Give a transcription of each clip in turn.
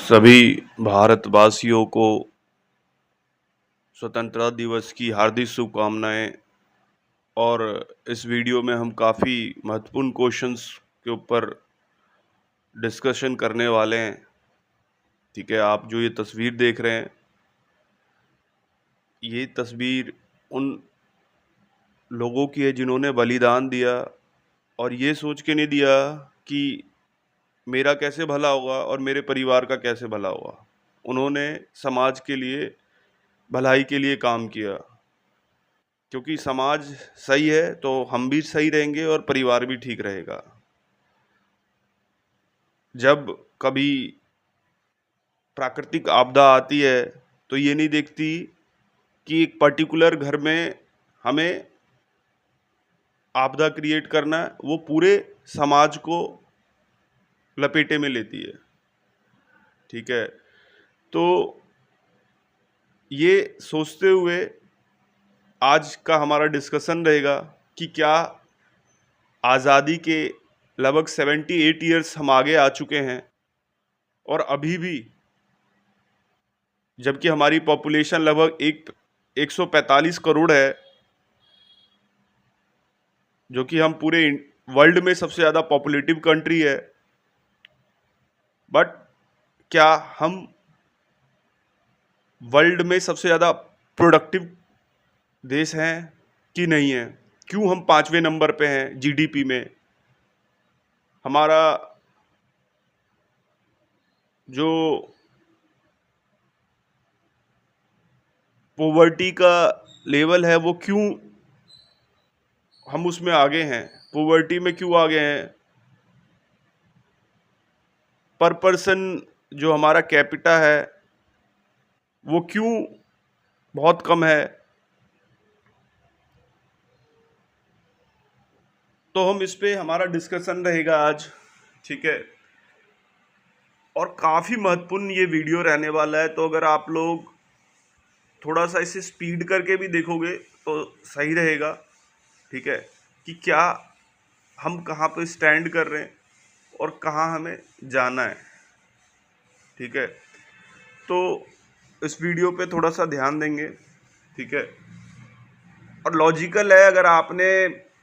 सभी भारतवासियों को स्वतंत्रता दिवस की हार्दिक शुभकामनाएं। और इस वीडियो में हम काफ़ी महत्वपूर्ण क्वेश्चंस के ऊपर डिस्कशन करने वाले हैं। ठीक है, आप जो ये तस्वीर देख रहे हैं, ये तस्वीर उन लोगों की है जिन्होंने बलिदान दिया और ये सोच के नहीं दिया कि मेरा कैसे भला होगा और मेरे परिवार का कैसे भला होगा। उन्होंने समाज के लिए, भलाई के लिए काम किया, क्योंकि समाज सही है तो हम भी सही रहेंगे और परिवार भी ठीक रहेगा। जब कभी प्राकृतिक आपदा आती है तो ये नहीं देखती कि एक पर्टिकुलर घर में हमें आपदा क्रिएट करना है, वो पूरे समाज को लपेटे में लेती है। ठीक है, तो ये सोचते हुए आज का हमारा डिस्कशन रहेगा कि क्या आज़ादी के लगभग 78 ईयर्स हम आगे आ चुके हैं और अभी भी, जबकि हमारी पॉपुलेशन लगभग 145 करोड़ है, जो कि हम पूरे वर्ल्ड में सबसे ज़्यादा पॉपुलेटिव कंट्री है, बट क्या हम वर्ल्ड में सबसे ज़्यादा प्रोडक्टिव देश हैं कि नहीं है? क्यों हम 5वें नंबर पे हैं जीडीपी में? हमारा जो पॉवर्टी का लेवल है वो क्यों हम उसमें आगे हैं? पॉवर्टी में क्यों आगे हैं? पर पर्सन जो हमारा कैपिटा है वो क्यों बहुत कम है? तो हम इस पे हमारा डिस्कशन रहेगा आज। ठीक है, और काफ़ी महत्वपूर्ण ये वीडियो रहने वाला है, तो अगर आप लोग थोड़ा सा इसे स्पीड करके भी देखोगे तो सही रहेगा। ठीक है, कि क्या हम कहाँ पे स्टैंड कर रहे हैं और कहाँ हमें जाना है। ठीक है, तो इस वीडियो पे थोड़ा सा ध्यान देंगे। ठीक है, और लॉजिकल है, अगर आपने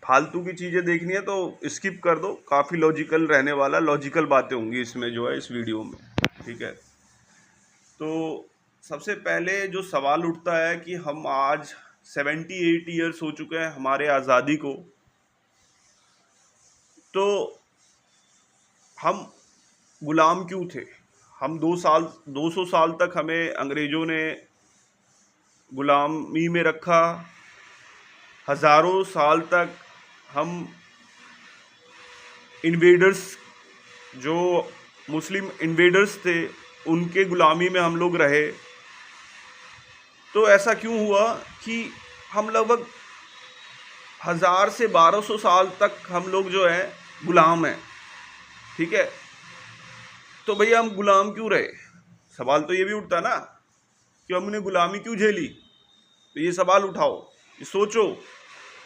फालतू की चीज़ें देखनी है तो स्किप कर दो, काफ़ी लॉजिकल रहने वाला, लॉजिकल बातें होंगी इसमें जो है इस वीडियो में। ठीक है, तो सबसे पहले जो सवाल उठता है कि हम आज 78 ईयर्स हो चुके हैं हमारे आज़ादी को, तो हम गुलाम क्यों थे? हम 200 साल तक हमें अंग्रेज़ों ने गुलामी में रखा। हज़ारों साल तक हम इन्वेडर्स, जो मुस्लिम इन्वेडर्स थे, उनके गुलामी में हम लोग रहे। तो ऐसा क्यों हुआ कि हम लगभग 1000 से 1200 साल तक हम लोग जो है गुलाम हैं? ठीक है, तो भैया हम गुलाम क्यों रहे? सवाल तो ये भी उठता ना कि हमने गुलामी क्यों झेली। तो ये सवाल उठाओ, ये सोचो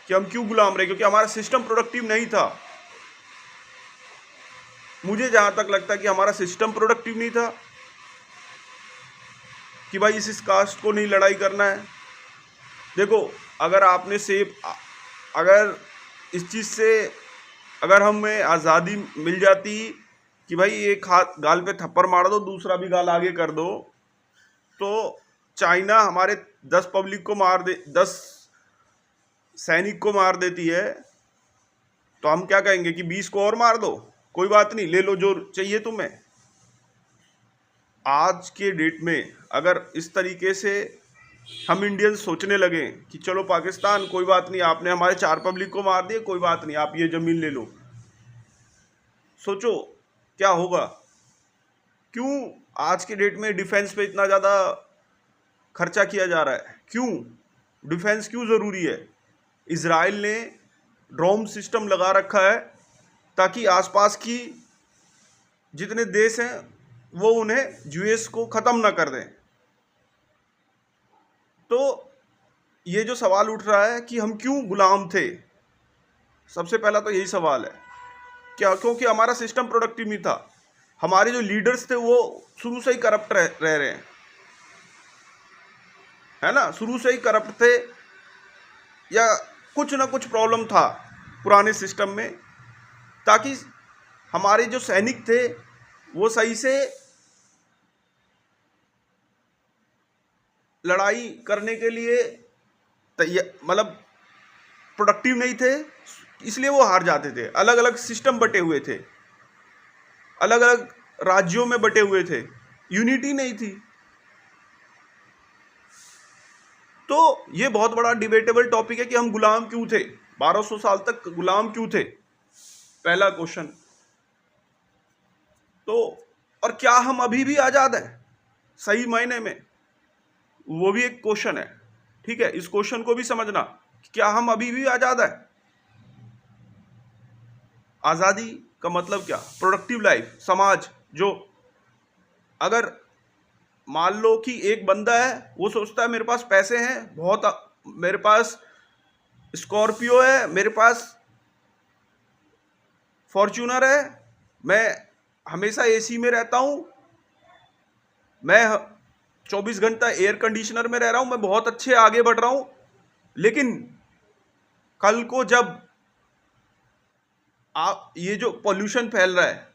कि हम क्यों गुलाम रहे? क्योंकि हमारा सिस्टम प्रोडक्टिव नहीं था। मुझे जहां तक लगता है कि हमारा सिस्टम प्रोडक्टिव नहीं था कि भाई इस कास्ट को नहीं लड़ाई करना है। देखो, अगर आपने अगर इस चीज़ से अगर हमें आज़ादी मिल जाती कि भाई एक हाथ गाल पे थप्पड़ मार दो, दूसरा भी गाल आगे कर दो, तो चाइना हमारे 10 सैनिक को मार देती है, तो हम क्या कहेंगे कि 20 को और मार दो, कोई बात नहीं, ले लो जो चाहिए तुम्हें। आज के डेट में अगर इस तरीके से हम इंडियंस सोचने लगे कि चलो पाकिस्तान, कोई बात नहीं, आपने हमारे 4 पब्लिक को मार दिए, कोई बात नहीं, आप ये ज़मीन ले लो, सोचो क्या होगा। क्यों आज के डेट में डिफेंस पे इतना ज़्यादा खर्चा किया जा रहा है? क्यों डिफेंस क्यों ज़रूरी है? इजराइल ने ड्रोन सिस्टम लगा रखा है ताकि आसपास की जितने देश हैं वो उन्हें यूएस को ख़त्म ना कर दें। तो ये जो सवाल उठ रहा है कि हम क्यों गुलाम थे, सबसे पहला तो यही सवाल है। क्या? क्योंकि हमारा सिस्टम प्रोडक्टिव नहीं था। हमारे जो लीडर्स थे वो शुरू से ही करप्ट रह रहे हैं, है ना, शुरू से ही करप्ट थे, या कुछ ना कुछ प्रॉब्लम था पुराने सिस्टम में, ताकि हमारे जो सैनिक थे वो सही से लड़ाई करने के लिए मतलब प्रोडक्टिव नहीं थे, इसलिए वो हार जाते थे। अलग अलग सिस्टम बटे हुए थे, अलग अलग राज्यों में बटे हुए थे, यूनिटी नहीं थी। तो ये बहुत बड़ा डिबेटेबल टॉपिक है कि हम गुलाम क्यों थे, 1200 साल तक गुलाम क्यों थे, पहला क्वेश्चन। तो और क्या हम अभी भी आजाद हैं सही मायने में, वो भी एक क्वेश्चन है। ठीक है, इस क्वेश्चन को भी समझना, क्या हम अभी भी आजाद हैं। आजादी का मतलब क्या, प्रोडक्टिव लाइफ, समाज जो, अगर मान लो कि एक बंदा है, वो सोचता है मेरे पास पैसे हैं बहुत, मेरे पास स्कॉर्पियो है, मेरे पास फॉर्च्यूनर है, मैं हमेशा एसी में रहता हूं, मैं 24 घंटा एयर कंडीशनर में रह रहा हूं, मैं बहुत अच्छे आगे बढ़ रहा हूं। लेकिन कल को जब आप ये जो पॉल्यूशन फैल रहा है,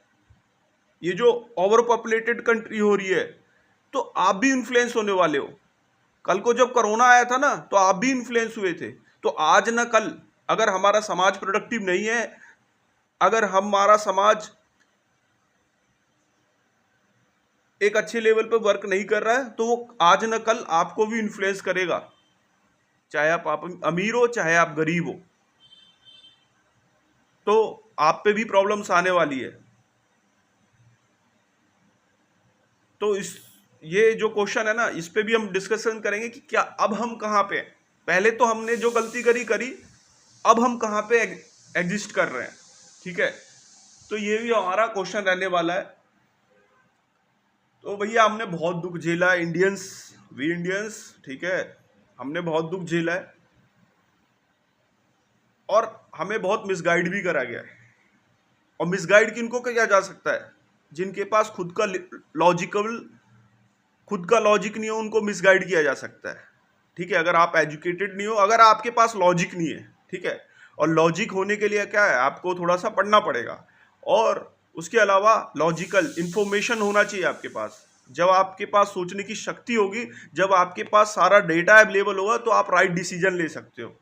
ये जो ओवर पॉपुलेटेड कंट्री हो रही है, तो आप भी इन्फ्लुएंस होने वाले हो। कल को जब कोरोना आया था ना, तो आप भी इन्फ्लुएंस हुए थे। तो आज ना कल अगर हमारा समाज प्रोडक्टिव नहीं है, अगर हमारा समाज एक अच्छे लेवल पे वर्क नहीं कर रहा है, तो वो आज न कल आपको भी इन्फ्लुएंस करेगा, चाहे आप अमीर हो चाहे आप गरीब हो, तो आप पे भी प्रॉब्लम्स आने वाली है। तो ये जो क्वेश्चन है ना, इस पे भी हम डिस्कशन करेंगे कि क्या अब हम कहाँ पे हैं। पहले तो हमने जो गलती करी, अब हम कहाँ पे एग्जिस्ट कर रहे हैं। ठीक है, तो ये भी हमारा क्वेश्चन रहने वाला है। तो भैया हमने बहुत दुख झेला है, वी इंडियंस, ठीक है, हमने बहुत दुख झेला है, और हमें बहुत मिसगाइड भी करा गया है। और मिसगाइड किनको किया जा सकता है, जिनके पास खुद का लॉजिक नहीं हो, उनको मिसगाइड किया जा सकता है। ठीक है, अगर आप एजुकेटेड नहीं हो, अगर आपके पास लॉजिक नहीं है, ठीक है, और लॉजिक होने के लिए क्या है, आपको थोड़ा सा पढ़ना पड़ेगा, और उसके अलावा लॉजिकल इंफॉर्मेशन होना चाहिए आपके पास। जब आपके पास सोचने की शक्ति होगी, जब आपके पास सारा डेटा अवेलेबल होगा, तो आप राइट डिसीजन ले सकते हो।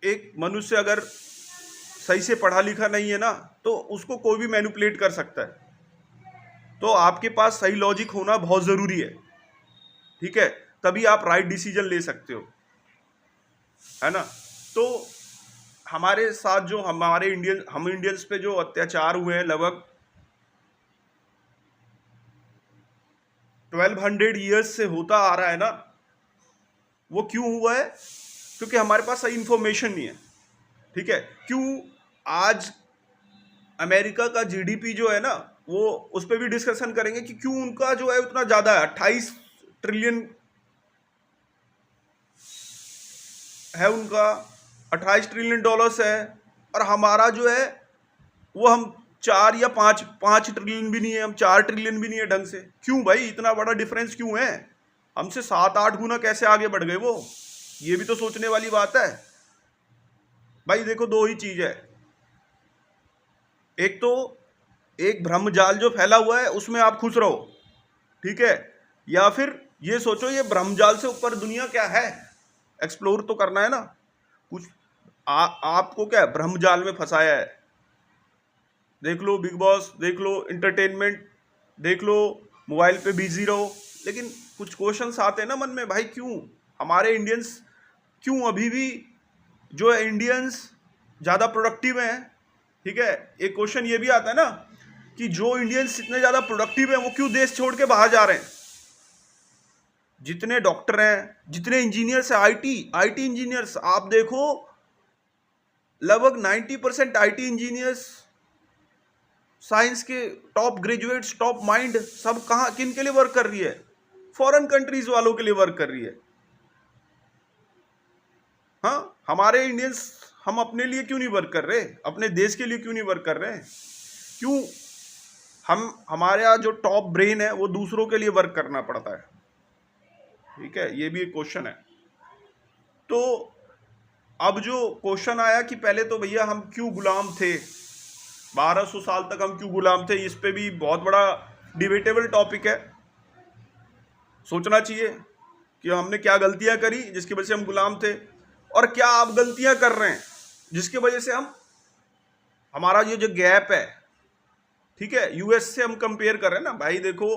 एक मनुष्य अगर सही से पढ़ा लिखा नहीं है ना, तो उसको कोई भी मैनिपुलेट कर सकता है। तो आपके पास सही लॉजिक होना बहुत जरूरी है, ठीक है, तभी आप राइट डिसीजन ले सकते हो, है ना। तो हमारे साथ जो हम इंडियंस पे जो अत्याचार हुए हैं, लगभग 1200 ईयर्स से होता आ रहा है ना, वो क्यों हुआ है, क्योंकि हमारे पास सही इंफॉर्मेशन नहीं है। ठीक है, क्यों आज अमेरिका का जीडीपी जो है ना, वो उस पर भी डिस्कशन करेंगे कि क्यों उनका जो है उतना ज्यादा है, 28 ट्रिलियन है उनका, 28 ट्रिलियन डॉलर्स है, और हमारा जो है वो हम 4 या 5 ट्रिलियन भी नहीं है, हम 4 ट्रिलियन भी नहीं है ढंग से। क्यों भाई, इतना बड़ा डिफरेंस क्यों है, हमसे 7-8 गुना कैसे आगे बढ़ गए वो, ये भी तो सोचने वाली बात है भाई। देखो, दो ही चीज है, एक तो एक भ्रम जाल जो फैला हुआ है उसमें आप खुश रहो, ठीक है, या फिर ये सोचो ये भ्रम जाल से ऊपर दुनिया क्या है, एक्सप्लोर तो करना है ना कुछ। आपको क्या भ्रम जाल में फंसाया है, देख लो बिग बॉस, देख लो इंटरटेनमेंट, देख लो मोबाइल पे बिजी रहो, लेकिन कुछ क्वेश्चंस आते हैं ना मन में, भाई क्यों हमारे इंडियंस, क्यों अभी भी जो है इंडियंस ज़्यादा प्रोडक्टिव हैं। ठीक है, एक क्वेश्चन ये भी आता है ना कि जो इंडियंस इतने ज़्यादा प्रोडक्टिव हैं, वो क्यों देश छोड़ के बाहर जा रहे हैं। जितने डॉक्टर हैं, जितने इंजीनियर्स हैं, आईटी इंजीनियर्स आप देखो, लगभग 90% आईटी इंजीनियर्स, साइंस के टॉप ग्रेजुएट्स, टॉप माइंड, सब कहाँ किन के लिए वर्क कर रही है, फॉरेन कंट्रीज वालों के लिए वर्क कर रही है। हाँ, हमारे इंडियंस हम अपने लिए क्यों नहीं वर्क कर रहे, अपने देश के लिए क्यों नहीं वर्क कर रहे? क्यों हमारा जो टॉप ब्रेन है वो दूसरों के लिए वर्क करना पड़ता है? ठीक है, ये भी एक क्वेश्चन है। तो अब जो क्वेश्चन आया कि पहले तो भैया हम क्यों गुलाम थे, 1200 साल तक हम क्यों गुलाम थे, इस पे भी बहुत बड़ा डिबेटेबल टॉपिक है। सोचना चाहिए कि हमने क्या गलतियां करी जिसकी वजह से हम गुलाम थे, और क्या आप गलतियां कर रहे हैं जिसकी वजह से हमारा ये जो गैप है, ठीक है, यूएस से हम कंपेयर कर रहे हैं ना भाई। देखो,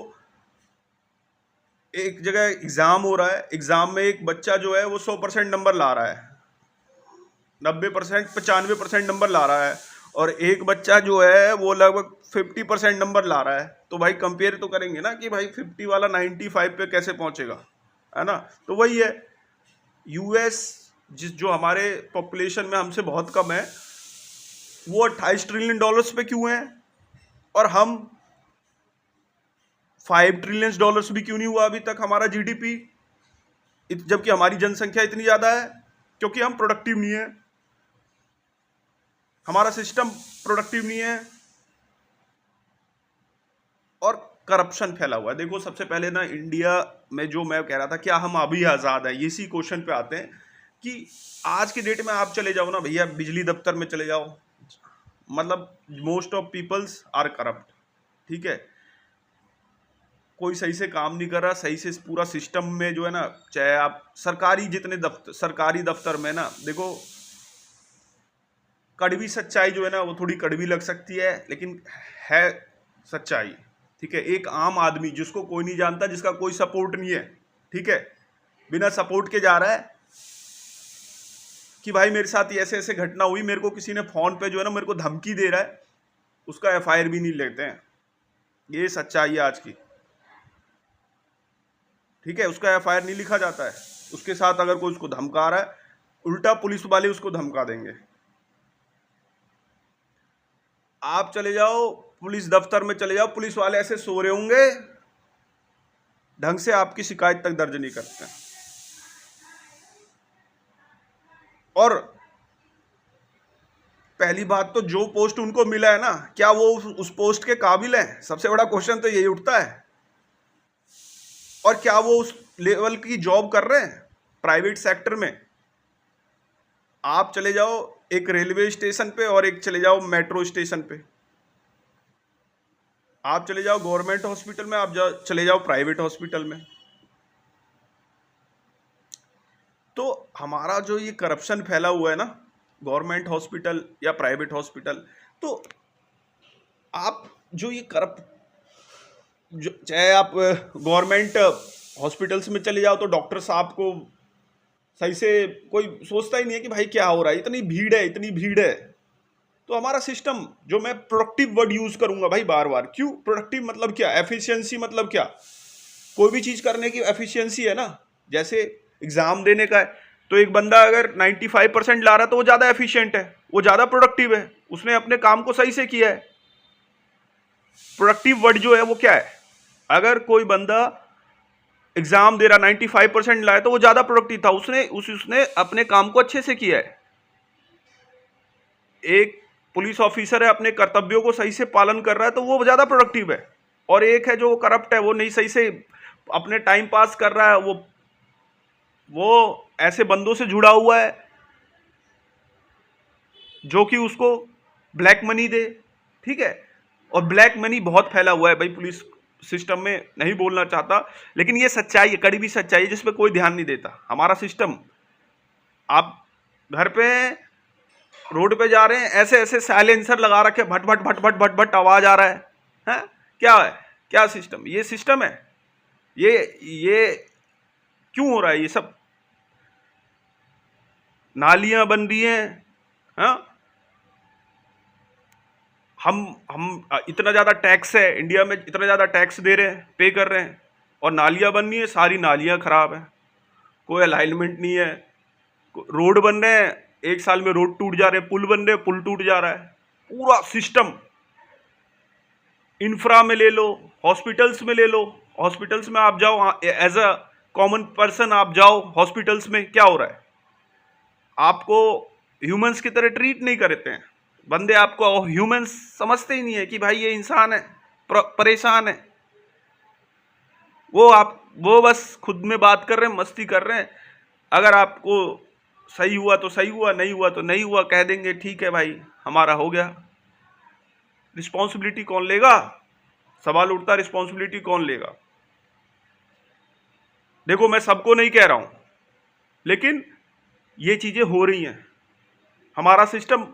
एक जगह एग्जाम हो रहा है, एग्जाम में एक बच्चा जो है वो 100% नंबर ला रहा है, 90% 95% नंबर ला रहा है, और एक बच्चा जो है वो लगभग 50% नंबर ला रहा है। तो भाई कंपेयर तो करेंगे ना कि भाई 50 वाला 95 पे कैसे पहुंचेगा, है ना? तो वही है, यूएस जो हमारे पॉपुलेशन में हमसे बहुत कम है, वो 28 ट्रिलियन डॉलर्स पे क्यों है, और हम 5 ट्रिलियन डॉलर्स भी क्यों नहीं हुआ अभी तक हमारा जीडीपी, जबकि हमारी जनसंख्या इतनी ज्यादा है? क्योंकि हम प्रोडक्टिव नहीं है, हमारा सिस्टम प्रोडक्टिव नहीं है, और करप्शन फैला हुआ है। देखो, सबसे पहले ना इंडिया में जो मैं कह रहा था, क्या हम अभी आज़ाद है, इसी क्वेश्चन पे आते हैं कि आज की डेट में आप चले जाओ ना भैया, बिजली दफ्तर में चले जाओ, मतलब most of peoples are corrupt. ठीक है, कोई सही से काम नहीं कर रहा, सही से पूरा सिस्टम में जो है ना, चाहे आप सरकारी जितने सरकारी दफ्तर में ना देखो, कड़वी सच्चाई जो है ना वो थोड़ी कड़वी लग सकती है, लेकिन है सच्चाई। ठीक है, एक आम आदमी जिसको कोई नहीं जानता, जिसका कोई सपोर्ट नहीं है, ठीक है, बिना सपोर्ट के जा रहा है कि भाई मेरे साथ ऐसे ऐसे घटना हुई, मेरे को किसी ने फोन पे जो है ना मेरे को धमकी दे रहा है, उसका एफआईआर भी नहीं लेते हैं। ये सच्चाई है आज की। ठीक है, उसका एफआईआर नहीं लिखा जाता है, उसके साथ अगर कोई उसको धमका रहा है, उल्टा पुलिस वाले उसको धमका देंगे। आप चले जाओ पुलिस दफ्तर में, चले जाओ, पुलिस वाले ऐसे सो रहे होंगे, ढंग से आपकी शिकायत तक दर्ज नहीं करते। और पहली बात तो जो पोस्ट उनको मिला है ना, क्या वो उस पोस्ट के काबिल है? सबसे बड़ा क्वेश्चन तो यही उठता है। और क्या वो उस लेवल की जॉब कर रहे हैं प्राइवेट सेक्टर में? आप चले जाओ एक रेलवे स्टेशन पे, और एक चले जाओ मेट्रो स्टेशन पे, आप चले जाओ गवर्नमेंट हॉस्पिटल में, आप चले जाओ प्राइवेट हॉस्पिटल में। तो हमारा जो ये करप्शन फैला हुआ है ना, गवर्नमेंट हॉस्पिटल या प्राइवेट हॉस्पिटल, तो आप जो ये चाहे आप गवर्नमेंट हॉस्पिटल्स में चले जाओ, तो डॉक्टर साहब को सही से कोई सोचता ही नहीं है कि भाई क्या हो रहा है, इतनी भीड़ है, इतनी भीड़ है। तो हमारा सिस्टम, जो मैं प्रोडक्टिव वर्ड यूज करूंगा भाई बार बार, क्यों प्रोडक्टिव मतलब क्या, एफिशिएंसी मतलब क्या? कोई भी चीज करने की एफिशिएंसी है ना, जैसे एग्जाम देने का है, तो एक बंदा अगर 95% ला रहा है तो वो ज्यादा एफिशिएंट है, वो ज्यादा प्रोडक्टिव है, उसने अपने काम को सही से किया है। प्रोडक्टिव वर्ड जो है वो क्या है? अगर कोई बंदा एग्जाम दे रहा 95% लाए तो वो ज्यादा प्रोडक्टिव था, उसने अपने काम को अच्छे से किया है। एक पुलिस ऑफिसर है, अपने कर्तव्यों को सही से पालन कर रहा है, तो वो ज्यादा प्रोडक्टिव है। और एक है जो करप्ट है, वो नहीं सही से अपने टाइम पास कर रहा है, वो ऐसे बंदों से जुड़ा हुआ है जो कि उसको ब्लैक मनी दे। ठीक है, और ब्लैक मनी बहुत फैला हुआ है भाई पुलिस सिस्टम में, नहीं बोलना चाहता, लेकिन ये सच्चाई है, कड़वी सच्चाई है, जिसपे कोई ध्यान नहीं देता। हमारा सिस्टम, आप घर पे रोड पे जा रहे हैं, ऐसे ऐसे साइलेंसर लगा रखे, भट भट भट भट भट भट आवाज आ रहा है? क्या है, क्या सिस्टम, ये सिस्टम है? ये क्यों हो रहा है ये सब? नालियां बन रही हैं, हाँ, हम इतना ज्यादा टैक्स है इंडिया में, इतना ज्यादा टैक्स दे रहे हैं, पे कर रहे हैं, और नालियां बन रही है, सारी नालियां खराब है, कोई अलाइनमेंट नहीं है। रोड बन रहे हैं, एक साल में रोड टूट जा रहे हैं, पुल बन रहे हैं, पुल टूट जा रहा है। पूरा सिस्टम, इंफ्रा में ले लो, हॉस्पिटल्स में ले लो, हॉस्पिटल्स में आप जाओ, एज अ कॉमन पर्सन आप जाओ हॉस्पिटल्स में, क्या हो रहा है? आपको ह्यूमंस की तरह ट्रीट नहीं करते हैं। बंदे आपको ह्यूमंस समझते ही नहीं है कि भाई ये इंसान है, परेशान है। वो बस खुद में बात कर रहे हैं, मस्ती कर रहे हैं। अगर आपको सही हुआ तो सही हुआ, नहीं हुआ तो नहीं हुआ, कह देंगे ठीक है भाई हमारा हो गया। रिस्पॉन्सिबिलिटी कौन लेगा? सवाल उठता, रिस्पॉन्सिबिलिटी कौन लेगा? देखो मैं सबको नहीं कह रहा हूं, लेकिन ये चीजें हो रही हैं। हमारा सिस्टम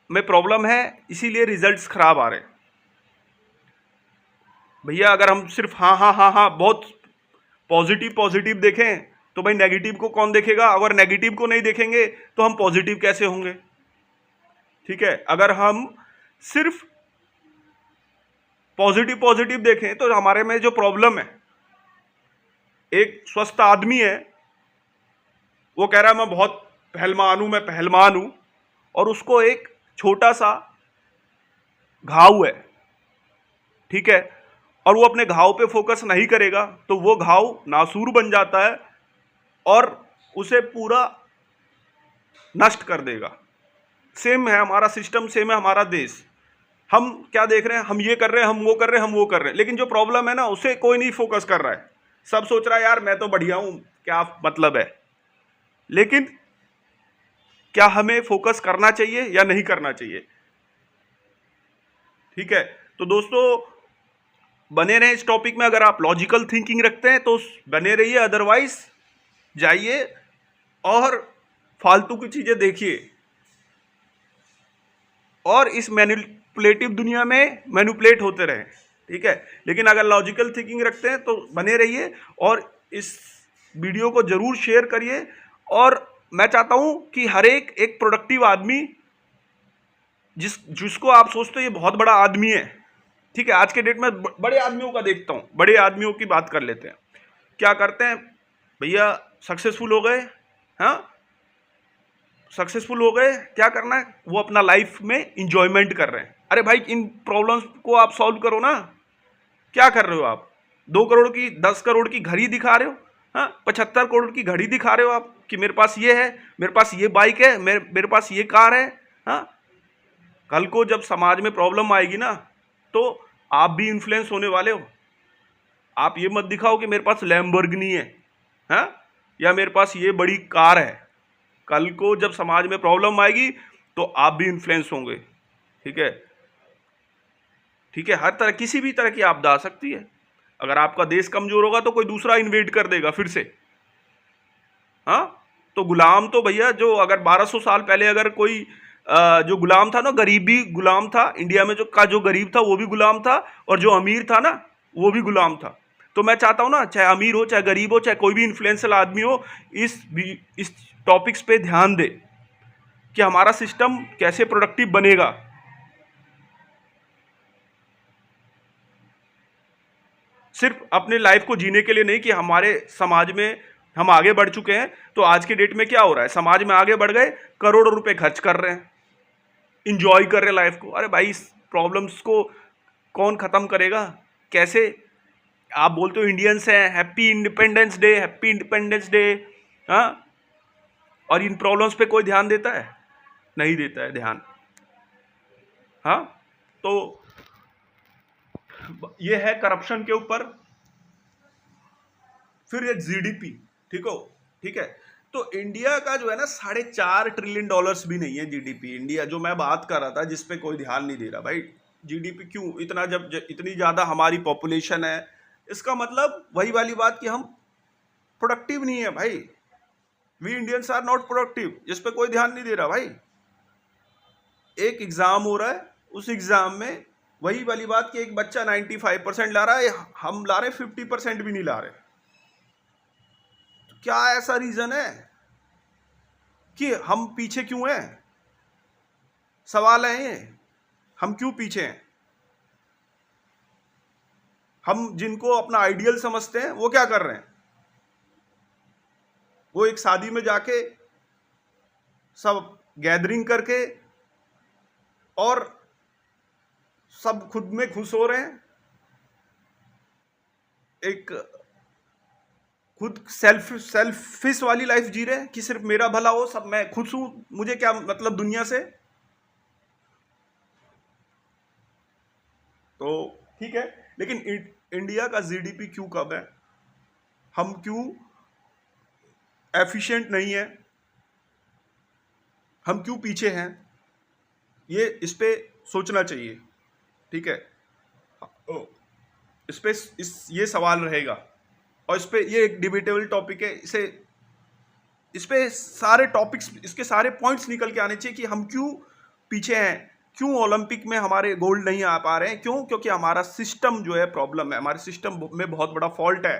में प्रॉब्लम है, इसीलिए रिजल्ट्स खराब आ रहे हैं। भैया अगर हम सिर्फ हाँ हाँ हाँ हाँ बहुत पॉजिटिव पॉजिटिव देखें तो भाई नेगेटिव को कौन देखेगा? अगर नेगेटिव को नहीं देखेंगे तो हम पॉजिटिव कैसे होंगे? ठीक है, अगर हम सिर्फ पॉजिटिव पॉजिटिव देखें तो हमारे में जो प्रॉब्लम है, एक स्वस्थ आदमी है, वो कह रहा है मैं बहुत पहलवान हूं, मैं पहलवान हूं, और उसको एक छोटा सा घाव है, ठीक है, और वो अपने घाव पे फोकस नहीं करेगा तो वो घाव नासूर बन जाता है और उसे पूरा नष्ट कर देगा। सेम है हमारा सिस्टम, सेम है हमारा देश। हम क्या देख रहे हैं? हम ये कर रहे हैं, हम वो कर रहे हैं, हम वो कर रहे हैं, लेकिन जो प्रॉब्लम है ना उसे कोई नहीं फोकस कर रहा है। सब सोच रहा है यार मैं तो बढ़िया हूं, क्या मतलब है? लेकिन क्या हमें फोकस करना चाहिए या नहीं करना चाहिए? ठीक है, तो दोस्तों बने रहे इस टॉपिक में। अगर आप लॉजिकल थिंकिंग रखते हैं तो बने रहिए, अदरवाइज जाइए और फालतू की चीजें देखिए और इस मैनिपुलेटिव दुनिया में मैनिपुलेट होते रहें। ठीक है, लेकिन अगर लॉजिकल थिंकिंग रखते हैं तो बने रहिए और इस वीडियो को जरूर शेयर करिए। और मैं चाहता हूं कि हर एक प्रोडक्टिव आदमी जिसको आप सोचते हो ये बहुत बड़ा आदमी है, ठीक है, आज के डेट में बड़े आदमियों का देखता हूं, बड़े आदमियों की बात कर लेते हैं। क्या करते हैं भैया? सक्सेसफुल हो गए, हाँ सक्सेसफुल हो गए, क्या करना है? वो अपना लाइफ में इंजॉयमेंट कर रहे हैं। अरे भाई इन प्रॉब्लम्स को आप सॉल्व करो ना। क्या कर रहे हो आप? 2 करोड़ की, 10 करोड़ की घड़ी दिखा रहे हो, हाँ 75 करोड़ की घड़ी दिखा रहे हो आप कि मेरे पास ये है, मेरे पास ये बाइक है, मेरे पास ये कार है। हाँ, कल को जब समाज में प्रॉब्लम आएगी ना तो आप भी इन्फ्लुएंस होने वाले हो। आप ये मत दिखाओ कि मेरे पास लैम्बोर्गिनी है, हाँ, या मेरे पास ये बड़ी कार है। कल को जब समाज में प्रॉब्लम आएगी तो आप भी इन्फ्लुएंस होंगे। ठीक है, ठीक है, हर तरह किसी भी तरह की आपदा आ सकती है। अगर आपका देश कमजोर होगा तो कोई दूसरा इन्वेड कर देगा फिर से। हाँ, तो गुलाम तो भैया जो अगर 1200 साल पहले अगर कोई जो गुलाम था ना, गरीबी गुलाम था इंडिया में, जो गरीब था वो भी गुलाम था, और जो अमीर था ना वो भी गुलाम था। तो मैं चाहता हूं ना, चाहे अमीर हो, चाहे गरीब हो, चाहे कोई भी इन्फ्लुएंशियल आदमी हो, इस टॉपिक्स पे ध्यान दे कि हमारा सिस्टम कैसे प्रोडक्टिव बनेगा। सिर्फ अपने लाइफ को जीने के लिए नहीं कि हमारे समाज में हम आगे बढ़ चुके हैं। तो आज के डेट में क्या हो रहा है? समाज में आगे बढ़ गए, करोड़ों रुपए खर्च कर रहे हैं, इंजॉय कर रहे हैं लाइफ को। अरे भाई इस प्रॉब्लम्स को कौन खत्म करेगा? कैसे? आप बोलते हो इंडियंस हैं, happy independence day, happy independence day, हाँ, और इन प्रॉब्लम्स पे कोई ध्यान देता है? नहीं देता है ध्यान। हाँ, तो ये है करप्शन के ऊपर। फिर ये जीडीपी, ठीक है, तो इंडिया का जो है ना $4.5 ट्रिलियन भी नहीं है जीडीपी। इंडिया जो मैं बात कर रहा था, जिसपे कोई ध्यान नहीं दे रहा भाई, जीडीपी क्यों इतना, जब इतनी ज्यादा हमारी पॉपुलेशन है, इसका मतलब वही वाली बात कि हम प्रोडक्टिव नहीं है भाई। We Indians are not productive, जिस पे कोई ध्यान नहीं दे रहा भाई। एक एग्जाम हो रहा है, उस एग्जाम में वही वाली बात कि एक बच्चा 95% ला रहा है, हम ला रहे 50% भी नहीं ला रहे। तो क्या ऐसा रीजन है कि हम पीछे क्यों हैं? सवाल है ये, हम क्यों पीछे हैं? हम जिनको अपना आइडियल समझते हैं वो क्या कर रहे हैं? वो एक शादी में जाके सब गैदरिंग करके और सब खुद में खुश हो रहे हैं, एक खुद सेल्फिश वाली लाइफ जी रहे हैं कि सिर्फ मेरा भला हो, सब मैं खुश हूं, मुझे क्या मतलब दुनिया से। तो ठीक है, लेकिन इंडिया का जीडीपी क्यों कम है, हम क्यों एफिशिएंट नहीं है, हम क्यों पीछे हैं, ये इस पे सोचना चाहिए। ठीक है, ओ, इस पे ये सवाल रहेगा, और इस पे ये एक डिबेटेबल टॉपिक है। इस पे सारे टॉपिक्स, इसके सारे पॉइंट्स निकल के आने चाहिए कि हम क्यों पीछे हैं, क्यों ओलंपिक में हमारे गोल्ड नहीं आ पा रहे हैं, क्यों? क्योंकि हमारा सिस्टम जो है प्रॉब्लम है, हमारे सिस्टम में बहुत बड़ा फॉल्ट है।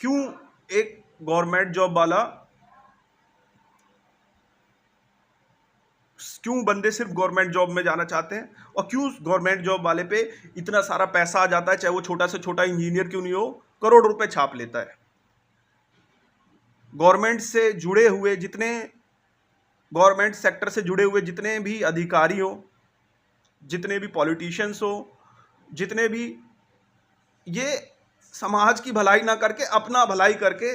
क्यों एक गवर्नमेंट जॉब वाला, क्यों बंदे सिर्फ गवर्नमेंट जॉब में जाना चाहते हैं, और क्यों गवर्नमेंट जॉब वाले पे इतना सारा पैसा आ जाता है, चाहे वो छोटा से छोटा इंजीनियर क्यों नहीं हो, करोड़ रुपए छाप लेता है। गवर्नमेंट से जुड़े हुए जितने, गवर्नमेंट सेक्टर से जुड़े हुए जितने भी अधिकारी हो, जितने भी पॉलिटिशियंस हो, जितने भी, ये समाज की भलाई ना करके अपना भलाई करके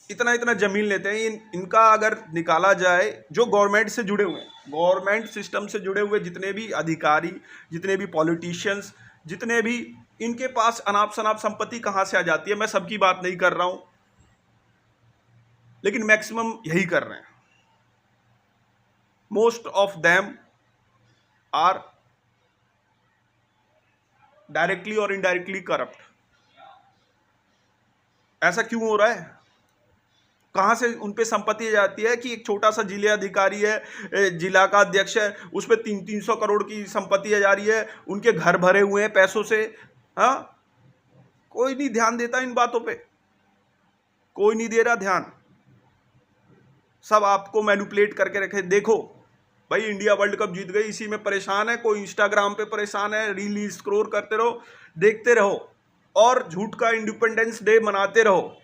इतना इतना जमीन लेते हैं। इनका अगर निकाला जाए, जो गवर्नमेंट से जुड़े हुए, गवर्नमेंट सिस्टम से जुड़े हुए जितने भी अधिकारी, जितने भी पॉलिटिशियंस, जितने भी, इनके पास अनाप शनाप संपत्ति कहाँ से आ जाती है। मैं सबकी बात नहीं कर रहा हूं, लेकिन मैक्सिमम यही कर रहे हैं। Most of them are directly और इनडायरेक्टली करप्ट। ऐसा क्यों हो रहा है? कहां से उन पे संपत्ति आ जाती है कि एक छोटा सा जिले अधिकारी है, जिला का अध्यक्ष है, उस पर 300 करोड़ की संपत्ति आ जा रही है, उनके घर भरे हुए हैं पैसों से। हाँ, कोई नहीं ध्यान देता इन बातों पे, कोई नहीं दे रहा ध्यान, सब आपको मैनिपुलेट करके रखे। देखो भाई, इंडिया वर्ल्ड कप जीत गई, इसी में परेशान है, कोई इंस्टाग्राम पे परेशान है, रील स्क्रॉल करते रहो, देखते रहो, और झूठ का इंडिपेंडेंस डे मनाते रहो।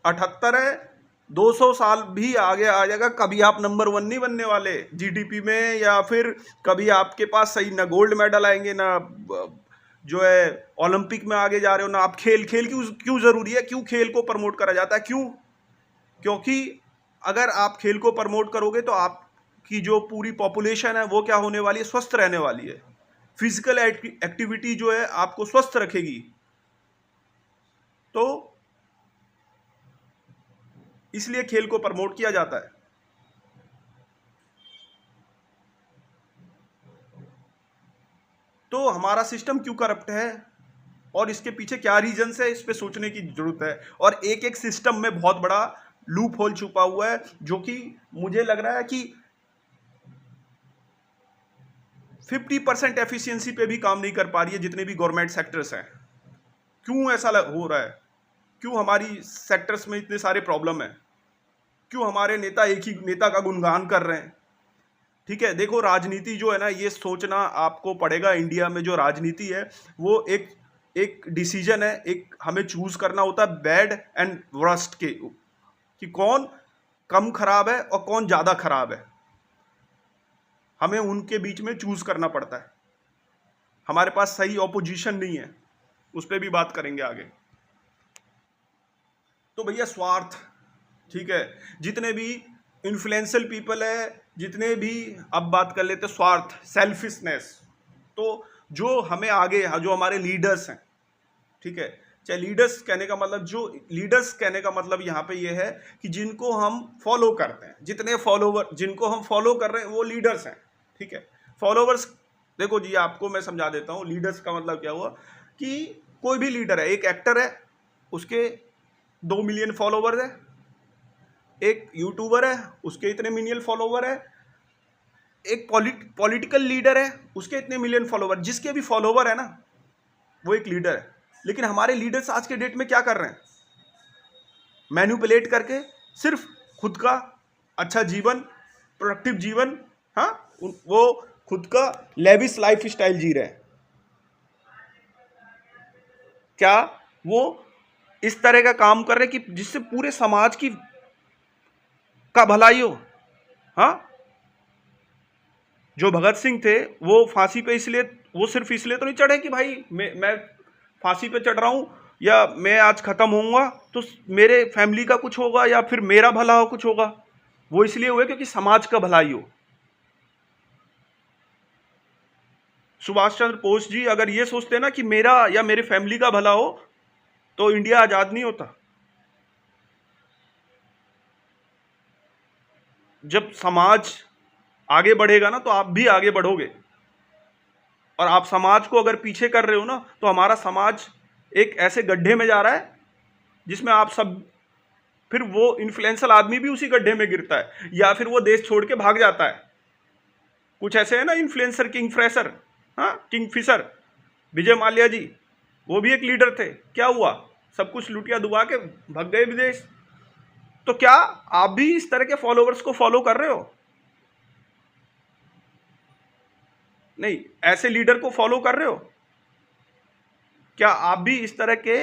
78 है, 200 साल भी आगे आ जाएगा, कभी आप नंबर 1 नहीं बनने वाले जीडीपी में, या फिर कभी आपके पास सही ना गोल्ड मेडल आएंगे, ना जो है ओलंपिक में आगे जा रहे हो, ना आप खेल क्यों जरूरी है, क्यों खेल को प्रमोट करा जाता है, क्यों? क्योंकि अगर आप खेल को प्रमोट करोगे तो आपकी जो पूरी पॉपुलेशन है वो क्या होने वाली है, स्वस्थ रहने वाली है। फिजिकल एक्टिविटी जो है आपको स्वस्थ रखेगी। तो इसलिए खेल को प्रमोट किया जाता है। तो हमारा सिस्टम क्यों करप्ट है, और इसके पीछे क्या रीजंस है, इस पे सोचने की जरूरत है। और एक एक सिस्टम में बहुत बड़ा लूप होल छुपा हुआ है, जो कि मुझे लग रहा है कि 50% एफिशिएंसी पे भी काम नहीं कर पा रही है जितने भी गवर्नमेंट सेक्टर्स हैं। क्यों ऐसा हो रहा है? क्यों हमारी सेक्टर्स में इतने सारे प्रॉब्लम है? क्यों हमारे नेता एक ही नेता का गुणगान कर रहे हैं? ठीक है, देखो राजनीति जो है ना, ये सोचना आपको पड़ेगा। इंडिया में जो राजनीति है वो एक एक डिसीजन है, एक हमें चूज करना होता है बैड एंड वर्स्ट के, कि कौन कम खराब है और कौन ज्यादा खराब है। हमें उनके बीच में चूज करना पड़ता है। हमारे पास सही ऑपोजिशन नहीं है, उस पर भी बात करेंगे आगे। तो भैया स्वार्थ, ठीक है, जितने भी इन्फ्लुएंशियल पीपल है, जितने भी, अब बात कर लेते स्वार्थ, सेल्फिशनेस। तो जो हमें आगे, जो हमारे लीडर्स हैं, ठीक है, चाहे लीडर्स कहने का मतलब, जो लीडर्स कहने का मतलब यहाँ पे ये है कि जिनको हम फॉलो करते हैं, जितने फॉलोवर जिनको हम फॉलो कर रहे हैं वो लीडर्स हैं। ठीक है, फॉलोवर्स, देखो जी आपको मैं समझा देता हूँ, लीडर्स का मतलब क्या हुआ कि कोई भी लीडर है, एक एक्टर है, उसके 2 मिलियन फॉलोवर है, एक यूट्यूबर है, उसके इतने मिलियन फॉलोवर है, एक पॉलिटिकल लीडर है, उसके इतने मिलियन फॉलोवर, जिसके भी फॉलोवर है ना वो एक लीडर है। लेकिन हमारे लीडर्स आज के डेट में क्या कर रहे हैं? मैनिपुलेट करके सिर्फ खुद का अच्छा जीवन, प्रोडक्टिव जीवन, हाँ, वो खुद का लेविश लाइफ स्टाइल जी रहे हैं। क्या वो इस तरह का काम कर रहे हैं कि जिससे पूरे समाज की, का भलाई हो? हाँ, जो भगत सिंह थे वो फांसी पे इसलिए, वो सिर्फ इसलिए तो नहीं चढ़े कि भाई मैं फांसी पे चढ़ रहा हूं या मैं आज खत्म होऊंगा तो मेरे फैमिली का कुछ होगा या फिर मेरा भला हो कुछ होगा। वो इसलिए हुए क्योंकि समाज का भलाई हो। सुभाष चंद्र बोस जी अगर ये सोचते ना कि मेरा या मेरे फैमिली का भला हो तो इंडिया आजाद नहीं होता। जब समाज आगे बढ़ेगा ना तो आप भी आगे बढ़ोगे। और आप समाज को अगर पीछे कर रहे हो ना तो हमारा समाज एक ऐसे गड्ढे में जा रहा है जिसमें आप सब, फिर वो इन्फ्लुएंशियल आदमी भी उसी गड्ढे में गिरता है या फिर वो देश छोड़ के भाग जाता है। कुछ ऐसे है ना इन्फ्लुएंसर, किंग फ्रेशर, हाँ किंग फिशर, विजय माल्या जी, वो भी एक लीडर थे। क्या हुआ? सब कुछ लुटिया दुबा के भाग गए विदेश। तो क्या आप भी इस तरह के फॉलोवर्स को फॉलो कर रहे हो? नहीं, ऐसे लीडर को फॉलो कर रहे हो? क्या आप भी इस तरह के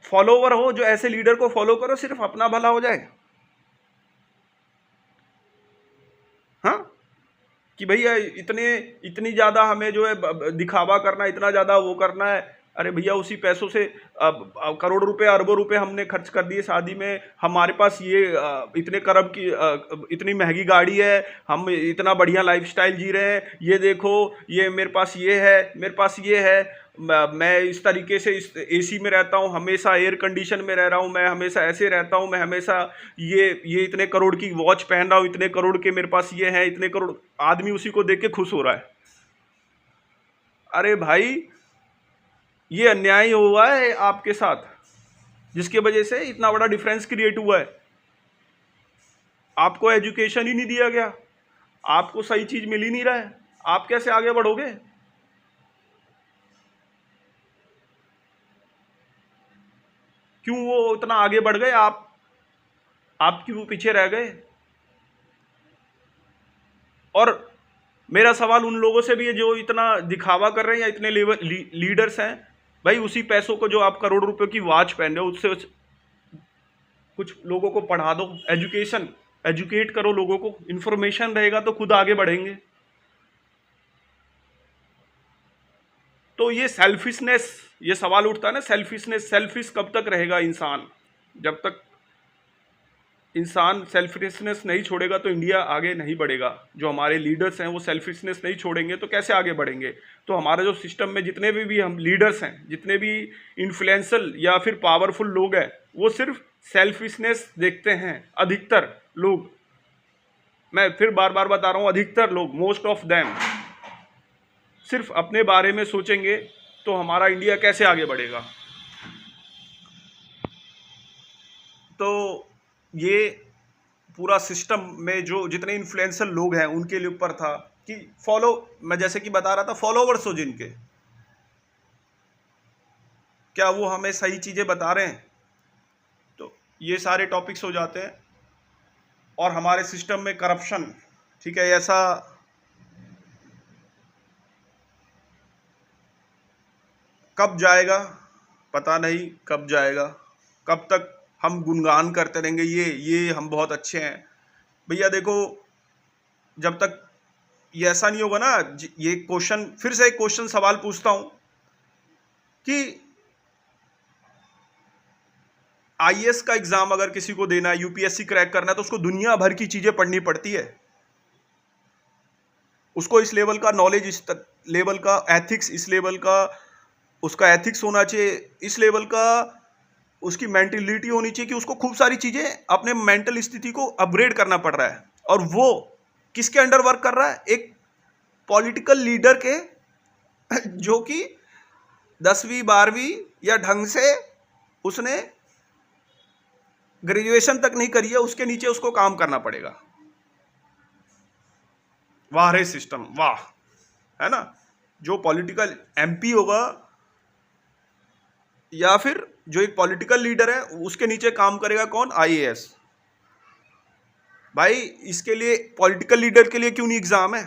फॉलोवर हो जो ऐसे लीडर को फॉलो करो सिर्फ अपना भला हो जाए? हाँ, कि भैया इतनी ज्यादा हमें जो है दिखावा करना, इतना ज्यादा वो करना है। अरे भैया उसी पैसों से करोड़ रुपए अरबों रुपए हमने खर्च कर दिए शादी में, हमारे पास ये इतने करोड़ की इतनी महंगी गाड़ी है, हम इतना बढ़िया लाइफस्टाइल जी रहे हैं, ये देखो ये मेरे पास ये है, मेरे पास ये है, मैं इस तरीके से इस एसी में रहता हूँ, हमेशा एयर कंडीशन में रह रहा हूँ, मैं हमेशा ऐसे रहता हूँ, मैं हमेशा ये इतने करोड़ की वॉच पहन रहा हूँ, इतने करोड़ के मेरे पास ये है, इतने करोड़। आदमी उसी को देख के खुश हो रहा है। अरे भाई ये अन्याय हुआ है आपके साथ जिसकी वजह से इतना बड़ा डिफरेंस क्रिएट हुआ है। आपको एजुकेशन ही नहीं दिया गया, आपको सही चीज मिल ही नहीं रहा है, आप कैसे आगे बढ़ोगे? क्यों वो इतना आगे बढ़ गए, आप क्यों पीछे रह गए? और मेरा सवाल उन लोगों से भी है जो इतना दिखावा कर रहे हैं या इतने लीडर्स हैं। भाई उसी पैसों को जो आप करोड़ रुपए की वॉच पहन रहे हो उससे कुछ लोगों को पढ़ा दो, एजुकेट करो लोगों को, इंफॉर्मेशन रहेगा तो खुद आगे बढ़ेंगे। तो ये सेल्फिशनेस, ये सवाल उठता है ना, सेल्फिशनेस, सेल्फिश कब तक रहेगा इंसान? जब तक इंसान सेल्फिशनेस नहीं छोड़ेगा तो इंडिया आगे नहीं बढ़ेगा। जो हमारे लीडर्स हैं वो सेल्फिशनेस नहीं छोड़ेंगे तो कैसे आगे बढ़ेंगे? तो हमारे जो सिस्टम में जितने भी हम लीडर्स हैं, जितने भी इन्फ्लुएंशियल या फिर पावरफुल लोग हैं, वो सिर्फ सेल्फिशनेस देखते हैं। अधिकतर लोग, मैं फिर बार बार बता रहा हूँ, अधिकतर लोग, मोस्ट ऑफ देम सिर्फ अपने बारे में सोचेंगे तो हमारा इंडिया कैसे आगे बढ़ेगा? तो ये पूरा सिस्टम में जो जितने इन्फ्लुएंसर लोग हैं उनके लिए ऊपर था कि फॉलो, मैं जैसे कि बता रहा था, फॉलोवर्स हो जिनके, क्या वो हमें सही चीजें बता रहे हैं? तो ये सारे टॉपिक्स हो जाते हैं। और हमारे सिस्टम में करप्शन, ठीक है, ऐसा कब जाएगा पता नहीं, कब जाएगा, कब तक हम गुणगान करते रहेंगे ये हम बहुत अच्छे हैं। भैया देखो, जब तक ये ऐसा नहीं होगा ना, ये क्वेश्चन फिर से, एक क्वेश्चन सवाल पूछता हूं कि आईएएस का एग्जाम अगर किसी को देना है, यूपीएससी क्रैक करना है, तो उसको दुनिया भर की चीजें पढ़नी पड़ती है। उसको इस लेवल का नॉलेज, इस लेवल का एथिक्स, इस लेवल का उसका एथिक्स होना चाहिए, इस लेवल का उसकी मेंटलिटी होनी चाहिए कि उसको खूब सारी चीजें अपने मेंटल स्थिति को अपग्रेड करना पड़ रहा है। और वो किसके अंडर वर्क कर रहा है? एक पॉलिटिकल लीडर के, जो कि 10वीं 12वीं या ढंग से उसने ग्रेजुएशन तक नहीं करी है, उसके नीचे उसको काम करना पड़ेगा। वाह रे सिस्टम, वाह, है ना? जो पॉलिटिकल एमपी होगा या फिर जो एक पॉलिटिकल लीडर है उसके नीचे काम करेगा कौन? आईएएस। भाई इसके लिए, पॉलिटिकल लीडर के लिए क्यों नहीं एग्जाम है?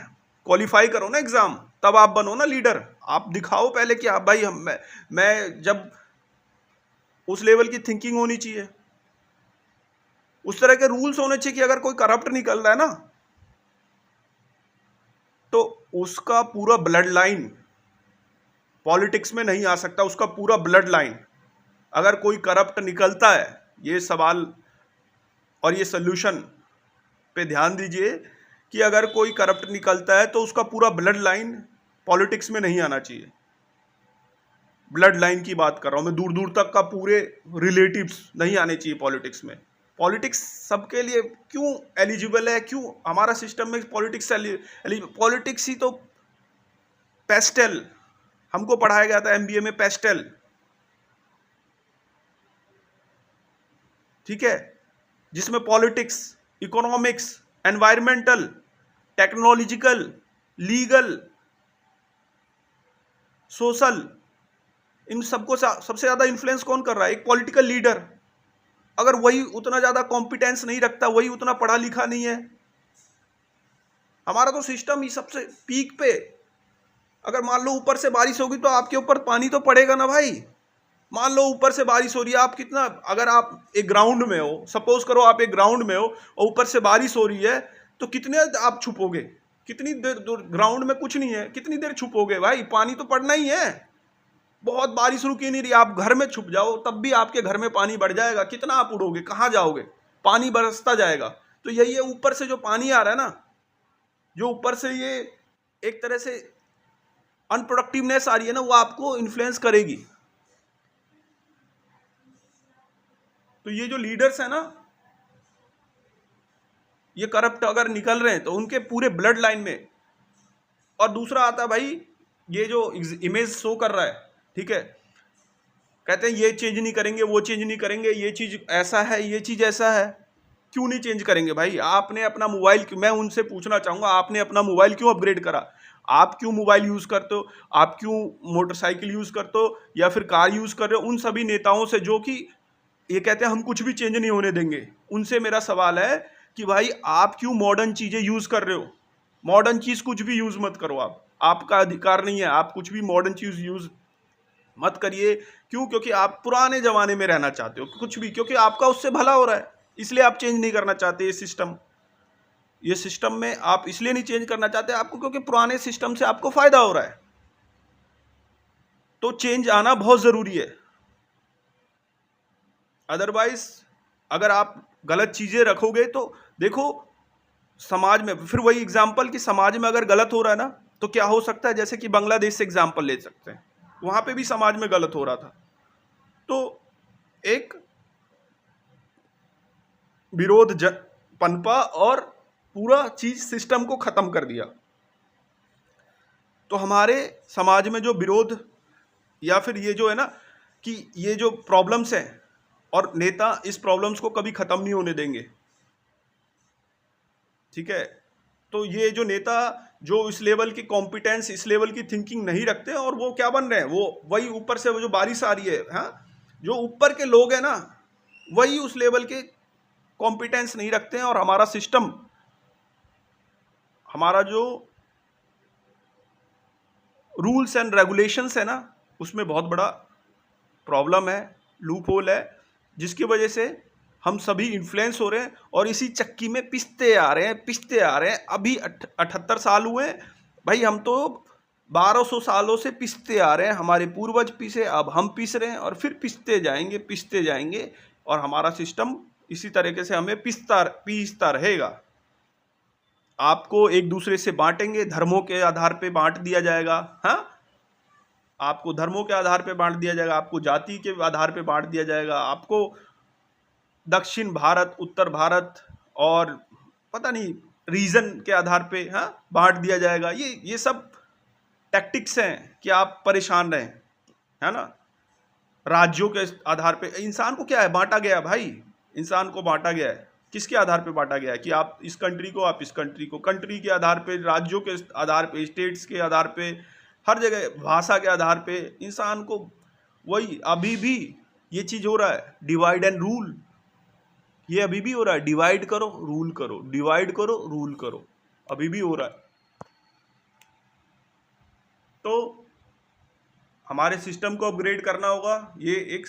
क्वालिफाई करो ना एग्जाम, तब आप बनो ना लीडर। आप दिखाओ पहले कि आप भाई मैं जब उस लेवल की थिंकिंग होनी चाहिए, उस तरह के रूल्स होने चाहिए कि अगर कोई करप्ट निकल रहा है ना, तो उसका पूरा ब्लड लाइन पॉलिटिक्स में नहीं आ सकता, उसका पूरा ब्लड लाइन। अगर कोई करप्ट निकलता है, ये सवाल और ये सोल्यूशन पे ध्यान दीजिए कि अगर कोई करप्ट निकलता है तो उसका पूरा ब्लड लाइन पॉलिटिक्स में नहीं आना चाहिए। ब्लड लाइन की बात कर रहा हूं मैं, दूर दूर तक का पूरे रिलेटिव्स नहीं आने चाहिए पॉलिटिक्स में। पॉलिटिक्स सबके लिए क्यों एलिजिबल है, क्यों हमारा सिस्टम में पॉलिटिक्स पॉलिटिक्स ही तो पेस्टल हमको पढ़ाया गया था एमबीए में, पेस्टल, ठीक है, जिसमें politics, economics, environmental, technological, legal, social, इन सबको सबसे ज्यादा इन्फ्लुएंस कौन कर रहा है? एक पॉलिटिकल लीडर। अगर वही उतना ज्यादा कॉम्पिटेंस नहीं रखता, वही उतना पढ़ा लिखा नहीं है, हमारा तो सिस्टम ही सबसे पीक पे। अगर मान लो ऊपर से बारिश होगी तो आपके ऊपर पानी तो पड़ेगा ना भाई। मान लो ऊपर से बारिश हो रही है, आप कितना, अगर आप एक ग्राउंड में हो, सपोज करो आप एक ग्राउंड में हो और ऊपर से बारिश हो रही है, तो कितने आप छुपोगे? कितनी देर दूर, ग्राउंड में कुछ नहीं है, कितनी देर छुपोगे भाई? पानी तो पड़ना ही है। बहुत बारिश रुकी नहीं रही, आप घर में छुप जाओ तब भी आपके घर में पानी बढ़ जाएगा। कितना आप उड़ोगे, कहाँ जाओगे? पानी बरसता जाएगा। तो यही है, ऊपर से जो पानी आ रहा है ना, जो ऊपर से ये एक तरह से अनप्रोडक्टिवनेस आ रही है ना, वो आपको इन्फ्लुएंस करेगी। तो ये जो लीडर्स है ना, ये करप्ट अगर निकल रहे हैं तो उनके पूरे ब्लड लाइन में। और दूसरा आता है भाई, ये जो इमेज शो कर रहा है, ठीक है, कहते हैं ये चेंज नहीं करेंगे, वो चेंज नहीं करेंगे, ये चीज ऐसा है, ये चीज ऐसा है। क्यों नहीं चेंज करेंगे भाई? आपने अपना मोबाइल, मैं उनसे पूछना चाहूंगा, आपने अपना मोबाइल क्यों अपग्रेड करा? आप क्यों मोबाइल यूज करते हो? आप क्यों मोटरसाइकिल यूज करते हो या फिर कार यूज कर रहे हो? उन सभी नेताओं से जो कि ये कहते हैं हम कुछ भी चेंज नहीं होने देंगे, उनसे मेरा सवाल है कि भाई आप क्यों मॉडर्न चीजें यूज कर रहे हो? मॉडर्न चीज कुछ भी यूज मत करो, आप, आपका अधिकार नहीं है, आप कुछ भी मॉडर्न चीज यूज मत करिए। क्यों? क्योंकि आप पुराने जमाने में रहना चाहते हो, कुछ भी, क्योंकि आपका उससे भला हो रहा है, इसलिए आप चेंज नहीं करना चाहते। ये सिस्टम में आप इसलिए नहीं चेंज करना चाहते आपको, क्योंकि पुराने सिस्टम से आपको फायदा हो रहा है। तो चेंज आना बहुत जरूरी है। अदरवाइज अगर आप गलत चीजें रखोगे तो देखो समाज में, फिर वही एग्जाम्पल कि समाज में अगर गलत हो रहा है ना तो क्या हो सकता है, जैसे कि बांग्लादेश से एग्जाम्पल ले सकते हैं, वहां पे भी समाज में गलत हो रहा था, तो एक विरोध पनपा और पूरा चीज सिस्टम को खत्म कर दिया। तो हमारे समाज में जो विरोध या फिर ये जो है ना कि ये जो प्रॉब्लम्स हैं, और नेता इस प्रॉब्लम्स को कभी खत्म नहीं होने देंगे, ठीक है। तो ये जो नेता जो इस लेवल की कॉम्पिटेंस, इस लेवल की थिंकिंग नहीं रखते, और वो क्या बन रहे हैं, वो वही ऊपर से वो जो बारिश आ रही है, हाँ, जो ऊपर के लोग हैं ना, वही उस लेवल के कॉम्पिटेंस नहीं रखते हैं। और हमारा सिस्टम, हमारा जो रूल्स एंड रेगुलेशंस है ना, उसमें बहुत बड़ा प्रॉब्लम है, लूप होल है, जिसकी वजह से हम सभी इन्फ्लुएंस हो रहे हैं और इसी चक्की में पिसते आ रहे हैं। अभी 78 साल हुए भाई, हम तो 1200 सालों से पिसते आ रहे हैं, हमारे पूर्वज पिसे, अब हम पिस रहे हैं और फिर पिसते जाएंगे और हमारा सिस्टम इसी तरीके से हमें पीसता रहेगा। आपको एक दूसरे से बांटेंगे, धर्मों के आधार पे बांट दिया जाएगा, हाँ, आपको धर्मों के आधार पे बांट दिया जाएगा, आपको जाति के आधार पे बांट दिया जाएगा, आपको दक्षिण भारत, उत्तर भारत और पता नहीं रीजन के आधार पे, हाँ, बांट दिया जाएगा। ये सब टैक्टिक्स हैं कि आप परेशान रहें, है ना। राज्यों के आधार पे इंसान को क्या है, बांटा गया है भाई, इंसान को बांटा गया है। किसके आधार पे बांटा गया है कि आप इस कंट्री को, आप इस कंट्री को, कंट्री के आधार पे, राज्यों के आधार पे, स्टेट्स के आधार पे, हर जगह भाषा के आधार पे इंसान को, वही अभी भी ये चीज हो रहा है, डिवाइड एंड रूल। ये अभी भी हो रहा है, डिवाइड करो रूल करो, डिवाइड करो रूल करो, अभी भी हो रहा है। तो हमारे सिस्टम को अपग्रेड करना होगा, ये एक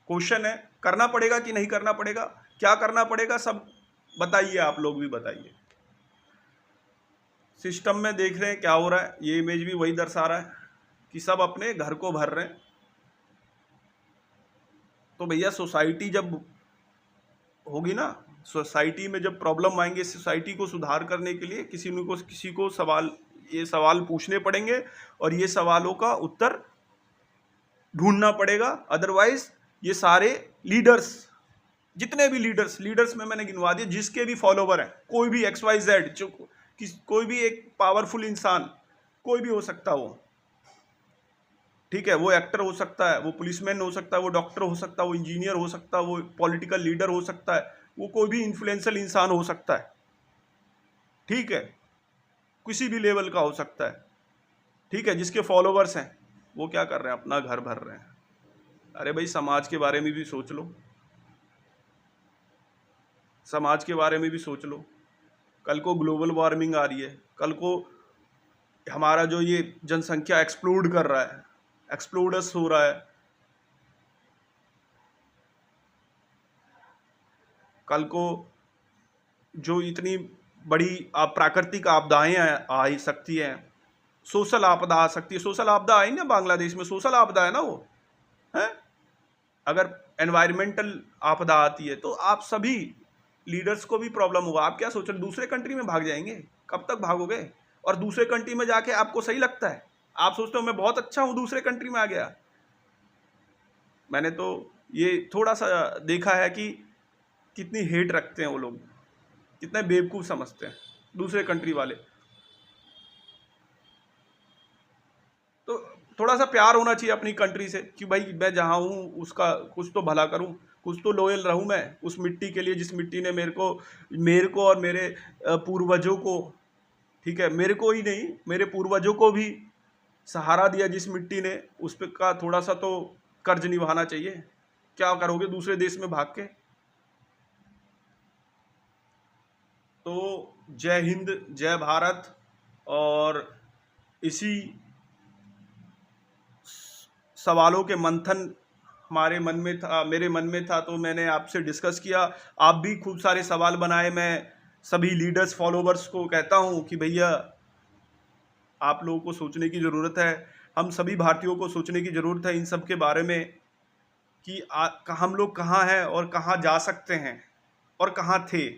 क्वेश्चन है। करना पड़ेगा कि नहीं करना पड़ेगा, क्या करना पड़ेगा, सब बताइए, आप लोग भी बताइए। सिस्टम में देख रहे हैं क्या हो रहा है, ये इमेज भी वही दर्शा रहा है कि सब अपने घर को भर रहे हैं। तो भैया सोसाइटी जब होगी ना, सोसाइटी में जब प्रॉब्लम आएंगे, सोसाइटी को सुधार करने के लिए किसी को ये सवाल पूछने पड़ेंगे और ये सवालों का उत्तर ढूंढना पड़ेगा। अदरवाइज ये सारे लीडर्स, जितने भी लीडर्स में मैंने गिनवा दिए, जिसके भी फॉलोवर हैं, कोई भी XYZ, जो कोई भी एक पावरफुल इंसान, कोई भी हो सकता हो, ठीक है, वो एक्टर हो सकता है, वो पुलिसमैन हो सकता है, वो डॉक्टर हो सकता है, वो इंजीनियर हो सकता है, वो पॉलिटिकल लीडर हो सकता है, वो कोई भी इन्फ्लुएंशियल इंसान हो सकता है, ठीक है, किसी भी लेवल का हो सकता है, ठीक है, जिसके फॉलोवर्स हैं, वो क्या कर रहे हैं, अपना घर भर रहे हैं। अरे भाई समाज के बारे में भी सोच लो, समाज के बारे में भी सोच लो। कल को ग्लोबल वार्मिंग आ रही है, कल को हमारा जो ये जनसंख्या एक्सप्लोड कर रहा है, एक्सप्लोडस हो रहा है, कल को जो इतनी बड़ी प्राकृतिक आपदाएं आ सकती हैं, सोशल आपदा आ सकती है। सोशल आपदा आई ना बांग्लादेश में, सोशल आपदा है ना वो, है। अगर एनवायरमेंटल आपदा आती है तो आप सभी लीडर्स को भी प्रॉब्लम होगा। आप क्या सोच रहे, दूसरे कंट्री में भाग जाएंगे? कब तक भागोगे? और दूसरे कंट्री में जाके आपको सही लगता है, आप सोचते हो मैं बहुत अच्छा हूं, दूसरे कंट्री में आ गया। मैंने तो ये थोड़ा सा देखा है कि कितनी हेट रखते हैं वो लोग, कितने बेवकूफ़ समझते हैं दूसरे कंट्री वाले। तो थोड़ा सा प्यार होना चाहिए अपनी कंट्री से कि भाई मैं जहाँ हूँ उसका कुछ तो भला करूँ, कुछ तो लॉयल रहूँ मैं उस मिट्टी के लिए, जिस मिट्टी ने मेरे को और मेरे पूर्वजों को, ठीक है, मेरे को ही नहीं, मेरे पूर्वजों को भी सहारा दिया जिस मिट्टी ने, उस पे का थोड़ा सा तो कर्ज निभाना चाहिए। क्या करोगे दूसरे देश में भाग के? तो जय हिंद, जय भारत। और इसी सवालों के मंथन हमारे मन में था, मेरे मन में था, तो मैंने आपसे डिस्कस किया। आप भी खूब सारे सवाल बनाए। मैं सभी लीडर्स फॉलोवर्स को कहता हूं कि भैया आप लोगों को सोचने की ज़रूरत है, हम सभी भारतीयों को सोचने की ज़रूरत है इन सब के बारे में कि हम लोग कहाँ हैं और कहाँ जा सकते हैं और कहाँ थे,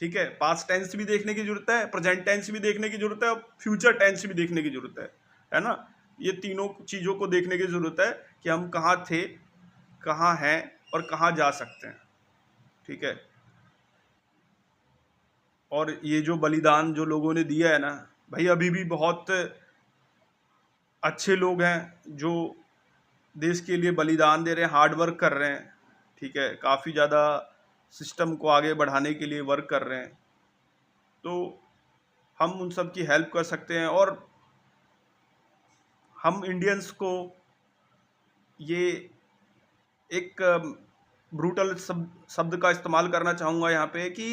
ठीक है। पास्ट टेंस भी देखने की जरूरत है, प्रेजेंट टेंस भी देखने की जरूरत है और फ्यूचर टेंस भी देखने की जरूरत है ना। ये तीनों चीज़ों को देखने की जरूरत है कि हम कहाँ थे, कहाँ हैं और कहाँ जा सकते हैं, ठीक है। और ये जो बलिदान जो लोगों ने दिया है ना भाई, अभी भी बहुत अच्छे लोग हैं जो देश के लिए बलिदान दे रहे हैं, हार्ड वर्क कर रहे हैं, ठीक है, काफ़ी ज़्यादा सिस्टम को आगे बढ़ाने के लिए वर्क कर रहे हैं। तो हम उन सब की हेल्प कर सकते हैं। और हम इंडियंस को ये एक ब्रूटल शब्द का इस्तेमाल करना चाहूँगा यहाँ पे कि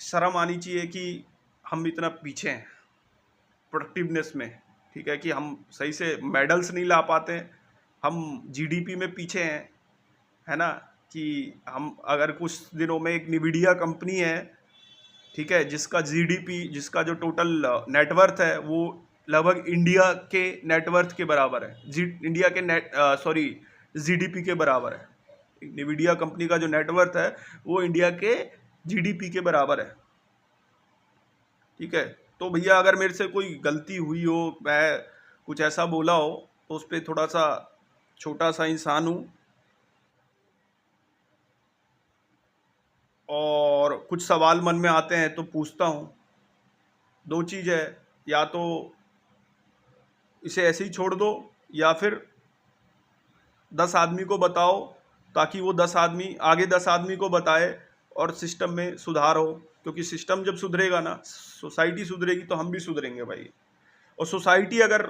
शर्म आनी चाहिए कि हम इतना पीछे हैं प्रोडक्टिवनेस में, ठीक है, कि हम सही से मेडल्स नहीं ला पाते, हम जीडीपी में पीछे हैं, है ना। कि हम अगर कुछ दिनों में एक निविडिया कंपनी है, ठीक है, जिसका जीडीपी, जिसका जो टोटल नेटवर्थ है वो लगभग इंडिया के नेटवर्थ के बराबर है, इंडिया के सॉरी जीडीपी के बराबर है। निविडिया कंपनी का जो नेटवर्थ है वो इंडिया के जीडीपी के बराबर है, ठीक है। तो भैया अगर मेरे से कोई गलती हुई हो, मैं कुछ ऐसा बोला हो, तो उस पर थोड़ा सा, छोटा सा इंसान हूँ और कुछ सवाल मन में आते हैं तो पूछता हूँ। दो चीज़ है, या तो इसे ऐसे ही छोड़ दो या फिर 10 आदमी को बताओ ताकि वो 10 आदमी को बताए और सिस्टम में सुधार हो। क्योंकि सिस्टम जब सुधरेगा ना, सोसाइटी सुधरेगी तो हम भी सुधरेंगे भाई। और सोसाइटी अगर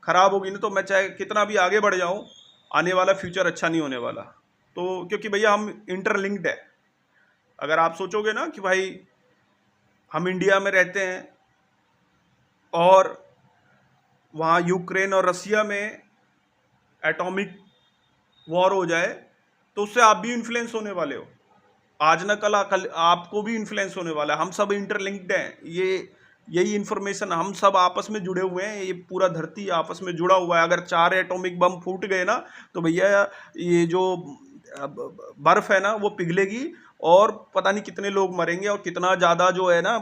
ख़राब होगी ना तो मैं चाहे कितना भी आगे बढ़ जाऊँ, आने वाला फ्यूचर अच्छा नहीं होने वाला। तो क्योंकि भैया हम इंटरलिंक्ड है। अगर आप सोचोगे ना कि भाई हम इंडिया में रहते हैं और वहाँ यूक्रेन और रसिया में एटॉमिक वॉर हो जाए तो उससे आप भी इन्फ्लुएंस होने वाले हो, आज ना कल आपको भी इन्फ्लुएंस होने वाला है। हम सब इंटरलिंक्ड हैं। यही इन्फॉर्मेशन, हम सब आपस में जुड़े हुए हैं। ये पूरा धरती आपस में जुड़ा हुआ है। अगर 4 एटॉमिक बम फूट गए ना तो भैया ये जो बर्फ है ना वो पिघलेगी और पता नहीं कितने लोग मरेंगे और कितना ज़्यादा जो है ना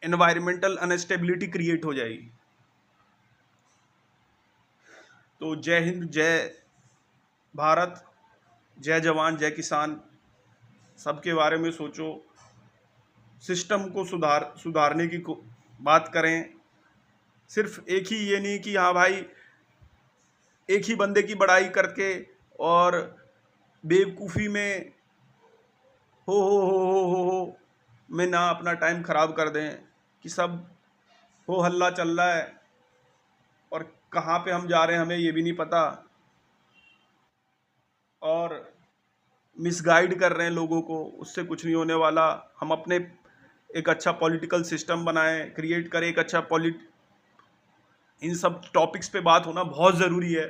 एनवायरमेंटल अनस्टेबिलिटी क्रिएट हो जाएगी। तो जय हिंद, जय भारत, जय जवान, जय किसान। सबके बारे में सोचो, सिस्टम को सुधारने की बात करें। सिर्फ एक ही ये नहीं कि हाँ भाई एक ही बंदे की बड़ाई करके और बेवकूफ़ी में हो में ना अपना टाइम खराब कर दें कि सब हो हल्ला चल रहा है और कहाँ पे हम जा रहे हैं हमें ये भी नहीं पता और मिसगाइड कर रहे हैं लोगों को। उससे कुछ नहीं होने वाला। हम अपने एक अच्छा पॉलिटिकल सिस्टम बनाएं, क्रिएट करें एक अच्छा इन सब टॉपिक्स पे बात होना बहुत ज़रूरी है,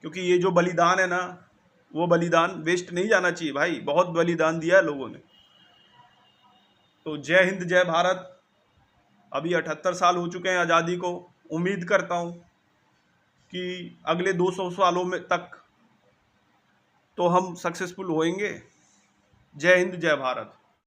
क्योंकि ये जो बलिदान है ना वो बलिदान वेस्ट नहीं जाना चाहिए भाई। बहुत बलिदान दिया है लोगों ने। तो जय हिंद, जय भारत। अभी 78 साल हो चुके हैं आज़ादी को। उम्मीद करता हूँ कि अगले 200 सालों में तक तो हम सक्सेसफुल होएंगे। जय हिंद, जय भारत।